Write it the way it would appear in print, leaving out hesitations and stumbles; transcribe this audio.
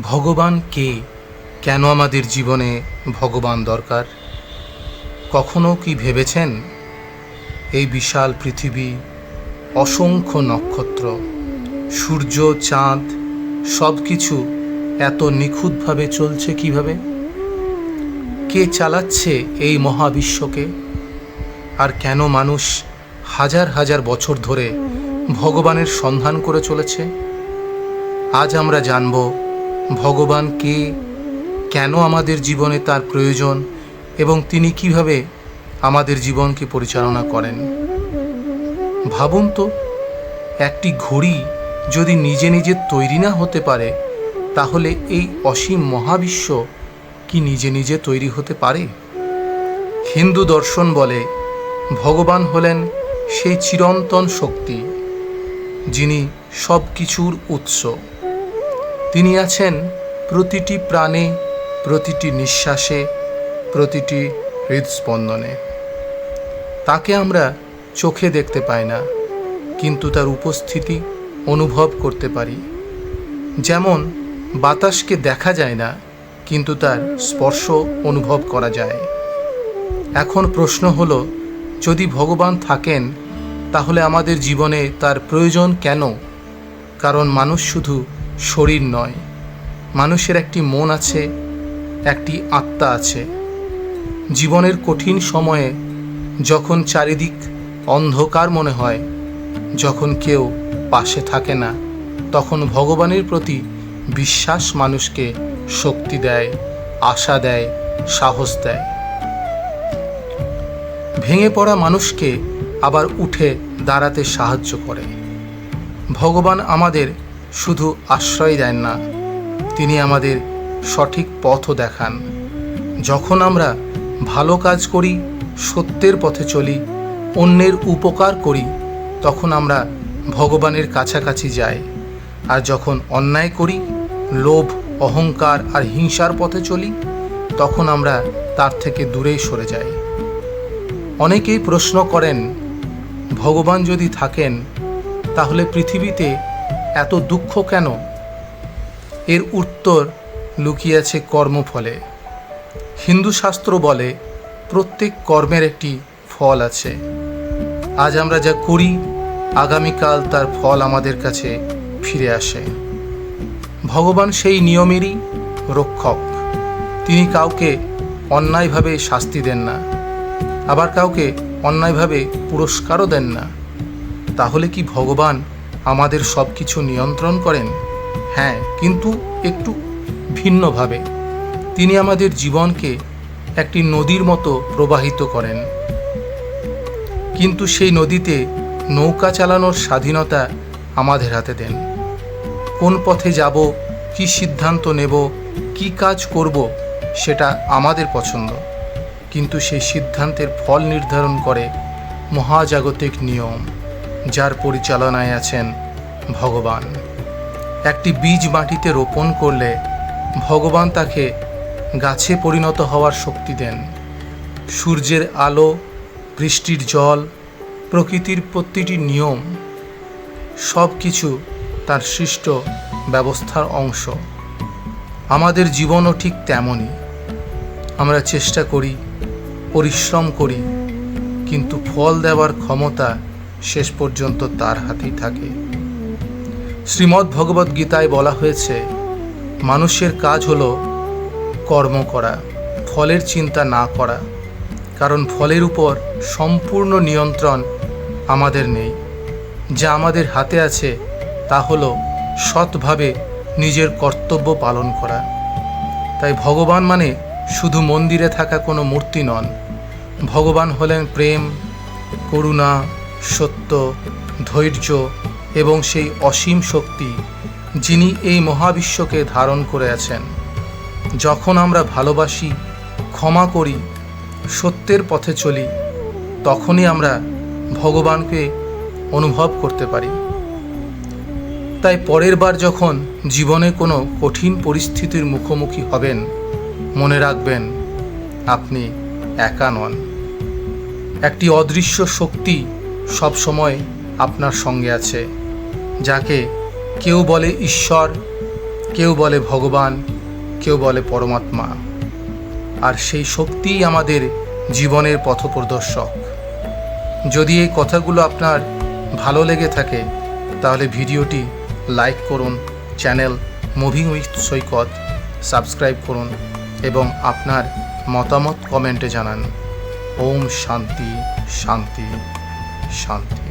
ভগবান কে? কেন আমাদের জীবনে ভগবান দরকার? কখনো কি ভেবেছেন এই বিশাল পৃথিবী, অসংখ্য নক্ষত্র, সূর্য, চাঁদ সব কিছু এত নিখুঁতভাবে চলছে কিভাবে? কে চালাচ্ছে এই মহাবিশ্বকে? আর কেন মানুষ হাজার হাজার বছর ধরে ভগবানের সন্ধান করে চলেছে? আজ আমরা জানব ভগবান কে, কেন আমাদের জীবনে তার প্রয়োজন এবং তিনি কিভাবে আমাদের জীবনকে পরিচালনা করেন। ভাবুন তো, একটি ঘড়ি যদি নিজে নিজে তৈরি না হতে পারে, তাহলে এই অসীম মহাবিশ্ব কি নিজে নিজে তৈরি হতে পারে? হিন্দু দর্শন বলে ভগবান হলেন সেই চিরন্তন শক্তি, যিনি সব কিছুর উৎস। তিনি আছেন প্রতিটি প্রাণে, প্রতিটি নিঃশ্বাসে, প্রতিটি হৃদস্পন্দনে। তাকে আমরা চোখে দেখতে পাই না, কিন্তু তার উপস্থিতি অনুভব করতে পারি। যেমন বাতাসকে দেখা যায় না, কিন্তু তার স্পর্শ অনুভব করা যায়। এখন প্রশ্ন হলো, যদি ভগবান থাকেন, তাহলে আমাদের জীবনে তার প্রয়োজন কেন? কারণ মানুষ শুধু শরীর নয়, মানুষের একটি মন আছে, একটি আত্মা আছে। জীবনের কঠিন সময়ে যখন চারিদিক অন্ধকার মনে হয়, যখন কেউ পাশে থাকে না, তখন ভগবানের প্রতি বিশ্বাস মানুষকে শক্তি দেয়, আশা দেয়, সাহস দেয়। ভেঙে পড়া মানুষকে আবার উঠে দাঁড়াতে সাহায্য করে। ভগবান আমাদের শুধু আশ্রয় দেন না, তিনি আমাদের সঠিক পথও দেখান। যখন আমরা ভালো কাজ করি, সত্যের পথে চলি, অন্যের উপকার করি, তখন আমরা ভগবানের কাছাকাছি যাই। আর যখন অন্যায় করি, লোভ, অহংকার আর হিংসার পথে চলি, তখন আমরা তার থেকে দূরেই সরে যাই। অনেকেই প্রশ্ন করেন, ভগবান যদি থাকেন, তাহলে পৃথিবীতে এত দুঃখ কেন? এর উত্তর লুকিয়ে আছে কর্মফলে। হিন্দু শাস্ত্র বলে প্রত্যেক কর্মের একটি ফল আছে। আজ আমরা যা করি, আগামীকাল তার ফল আমাদের কাছে ফিরে আসে। ভগবান সেই নিয়মেরই রক্ষক। তিনি কাউকে অন্যায়ভাবে শাস্তি দেন না, আবার কাউকে অন্যায়ভাবে পুরস্কারও দেন না। তাহলে কি ভগবান আমাদের সব কিছু নিয়ন্ত্রণ করেন? হ্যাঁ, কিন্তু একটু ভিন্নভাবে। তিনি আমাদের জীবনকে একটি নদীর মতো প্রবাহিত করেন, কিন্তু সেই নদীতে নৌকা চালানোর স্বাধীনতা আমাদের হাতে দেন। কোন পথে যাব, কি সিদ্ধান্ত নেব, কি কাজ করব, সেটা আমাদের পছন্দ, কিন্তু সেই সিদ্ধান্তের ফল নির্ধারণ করে মহাজাগতিক নিয়ম, যার পরিচালনায় আছেন ভগবান। একটি বীজ মাটিতে রোপণ করলে ভগবান তাকে গাছে পরিণত হওয়ার শক্তি দেন। সূর্যের আলো, বৃষ্টির জল, প্রকৃতির প্রতিটি নিয়ম, সব কিছু তার সৃষ্ট ব্যবস্থার অংশ। আমাদের জীবনও ঠিক তেমনই। আমরা চেষ্টা করি, পরিশ্রম করি, কিন্তু ফল দেওয়ার ক্ষমতা শেষ পর্যন্ত তার হাতেই থাকে। শ্রীমদ্ ভগবদ্ গীতায় বলা হয়েছে, মানুষের কাজ হলো কর্ম করা, ফলের চিন্তা না করা, কারণ ফলের উপর সম্পূর্ণ নিয়ন্ত্রণ আমাদের নেই। যা আমাদের হাতে আছে তা হলো সৎভাবে নিজের কর্তব্য পালন করা। তাই ভগবান মানে শুধু মন্দিরে থাকা কোনো মূর্তি নন। ভগবান হলেন প্রেম, করুণা, সত্য, ধৈর্য এবং সেই অসীম শক্তি, যিনি এই মহাবিশ্বকে ধারণ করে আছেন। যখন আমরা ভালোবাসি, ক্ষমা করি, সত্যের পথে চলি, তখনই আমরা ভগবানকে অনুভব করতে পারি। তাই পরের বার যখন জীবনে কোনো কঠিন পরিস্থিতির মুখোমুখি হবেন, মনে রাখবেন আপনি একা নন। একটি অদৃশ্য শক্তি সবসময় আপনার সঙ্গে আছে, যাকে কেউ বলে ঈশ্বর, কেউ বলে ভগবান, কেউ বলে পরমাত্মা, আর সেই শক্তিই আমাদের জীবনের পথপ্রদর্শক। যদি এই কথাগুলো আপনার ভালো লেগে থাকে তাহলে ভিডিওটি লাইক করুন, channel moving with Saikat subscribe করুন এবং আপনার মতামত কমেন্টে জানান। ওম শান্তি শান্তি শান্তি।